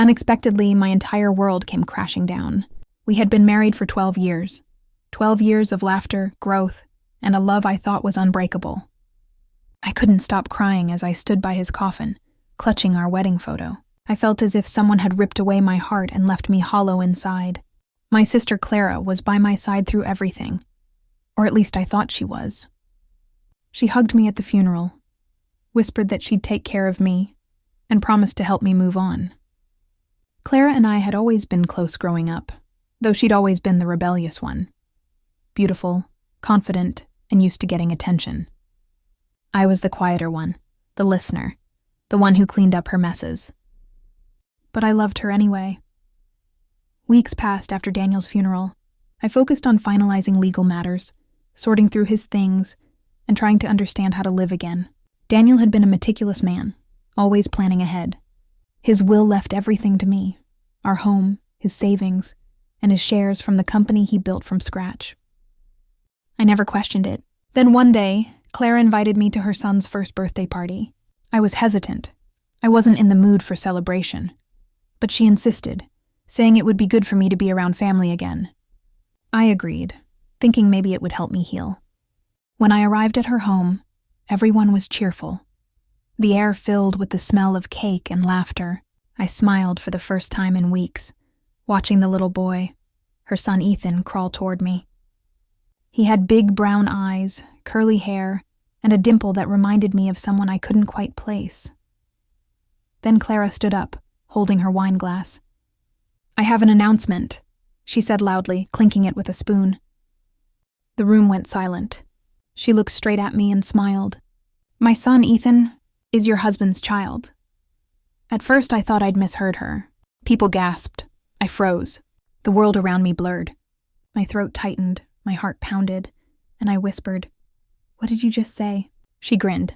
Unexpectedly, my entire world came crashing down. We had been married for 12 years. 12 years of laughter, growth, and a love I thought was unbreakable. I couldn't stop crying as I stood by his coffin, clutching our wedding photo. I felt as if someone had ripped away my heart and left me hollow inside. My sister Clara was by my side through everything, or at least I thought she was. She hugged me at the funeral, whispered that she'd take care of me, and promised to help me move on. Clara and I had always been close growing up, though she'd always been the rebellious one. Beautiful, confident, and used to getting attention. I was the quieter one, the listener, the one who cleaned up her messes. But I loved her anyway. Weeks passed after Daniel's funeral. I focused on finalizing legal matters, sorting through his things, and trying to understand how to live again. Daniel had been a meticulous man, always planning ahead. His will left everything to me, our home, his savings, and his shares from the company he built from scratch. I never questioned it. Then one day, Clara invited me to her son's first birthday party. I was hesitant. I wasn't in the mood for celebration. But she insisted, saying it would be good for me to be around family again. I agreed, thinking maybe it would help me heal. When I arrived at her home, everyone was cheerful. The air filled with the smell of cake and laughter. I smiled for the first time in weeks, watching the little boy, her son Ethan, crawl toward me. He had big brown eyes, curly hair, and a dimple that reminded me of someone I couldn't quite place. Then Clara stood up, holding her wine glass. "I have an announcement," she said loudly, clinking it with a spoon. The room went silent. She looked straight at me and smiled. "My son, Ethan, is your husband's child." At first I thought I'd misheard her. People gasped. I froze. The world around me blurred. My throat tightened, my heart pounded, and I whispered, "What did you just say?" She grinned.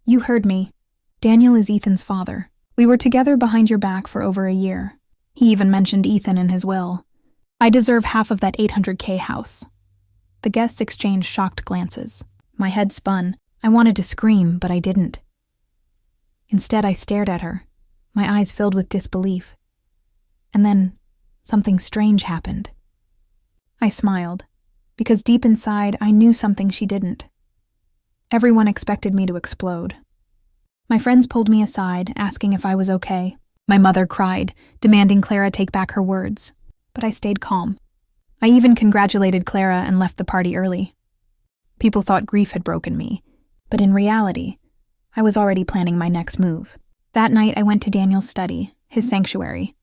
"You heard me. Daniel is Ethan's father. We were together behind your back for over a year. He even mentioned Ethan in his will. I deserve half of that $800K house." The guests exchanged shocked glances. My head spun. I wanted to scream, but I didn't. Instead, I stared at her, my eyes filled with disbelief. And then, something strange happened. I smiled, because deep inside, I knew something she didn't. Everyone expected me to explode. My friends pulled me aside, asking if I was okay. My mother cried, demanding Clara take back her words, but I stayed calm. I even congratulated Clara and left the party early. People thought grief had broken me, but in reality, I was already planning my next move. That night, I went to Daniel's study, his sanctuary.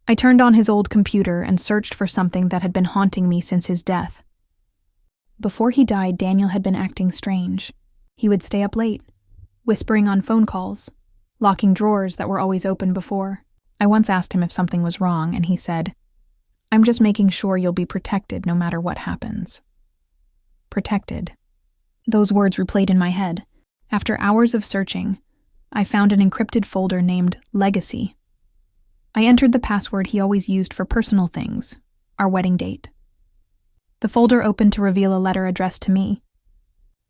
I turned on his old computer and searched for something that had been haunting me since his death. Before he died, Daniel had been acting strange. He would stay up late, whispering on phone calls, locking drawers that were always open before. I once asked him if something was wrong, and he said, "I'm just making sure you'll be protected no matter what happens." Protected. Those words replayed in my head. After hours of searching, I found an encrypted folder named Legacy. I entered the password he always used for personal things, our wedding date. The folder opened to reveal a letter addressed to me.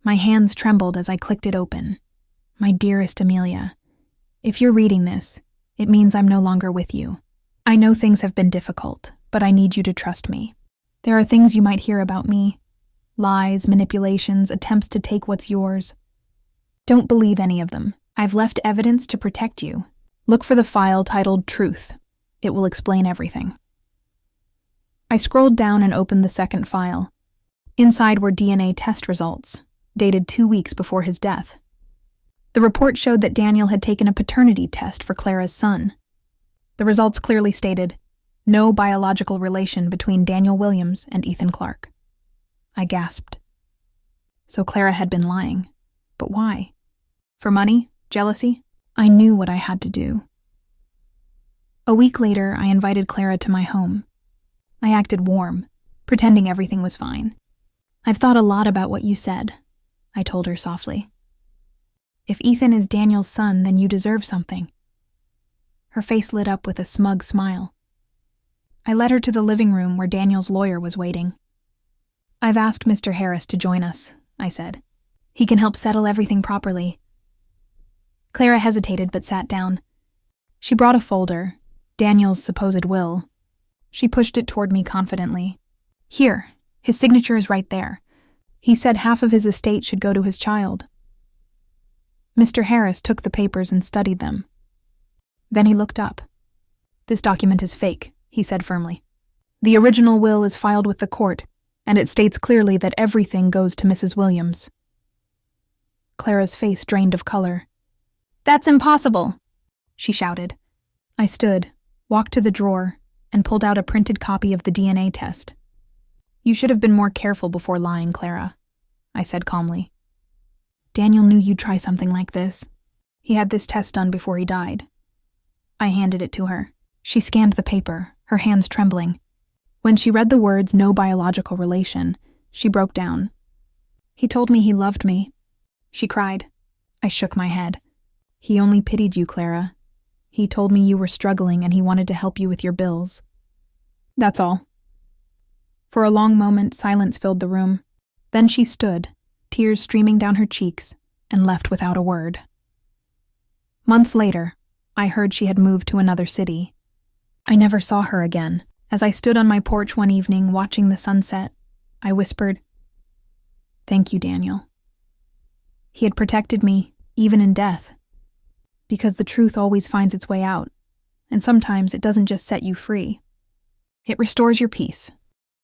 My hands trembled as I clicked it open. "My dearest Amelia, if you're reading this, it means I'm no longer with you. I know things have been difficult, but I need you to trust me. There are things you might hear about me. Lies, manipulations, attempts to take what's yours. Don't believe any of them. I've left evidence to protect you. Look for the file titled Truth. It will explain everything." I scrolled down and opened the second file. Inside were DNA test results, dated 2 weeks before his death. The report showed that Daniel had taken a paternity test for Clara's son. The results clearly stated, no biological relation between Daniel Williams and Ethan Clark. I gasped. So Clara had been lying. But why? For money? Jealousy? I knew what I had to do. A week later, I invited Clara to my home. I acted warm, pretending everything was fine. "I've thought a lot about what you said," I told her softly. "If Ethan is Daniel's son, then you deserve something." Her face lit up with a smug smile. I led her to the living room where Daniel's lawyer was waiting. "I've asked Mr. Harris to join us," I said. "He can help settle everything properly." Clara hesitated but sat down. She brought a folder, Daniel's supposed will. She pushed it toward me confidently. Here, his signature is right there. He said half of his estate should go to his child. Mr. Harris took the papers and studied them. Then he looked up. This document is fake, he said firmly. The original will is filed with the court, and it states clearly that everything goes to Mrs. Williams. Clara's face drained of color. That's impossible, she shouted. I stood, walked to the drawer, and pulled out a printed copy of the DNA test. You should have been more careful before lying, Clara, I said calmly. Daniel knew you'd try something like this. He had this test done before he died. I handed it to her. She scanned the paper, her hands trembling. When she read the words "no biological relation," she broke down. He told me he loved me. She cried. I shook my head. He only pitied you, Clara. He told me you were struggling and he wanted to help you with your bills. That's all. For a long moment, silence filled the room. Then she stood, tears streaming down her cheeks, and left without a word. Months later, I heard she had moved to another city. I never saw her again. As I stood on my porch one evening watching the sunset, I whispered, "Thank you, Daniel." He had protected me, even in death. Because the truth always finds its way out, and sometimes it doesn't just set you free. It restores your peace.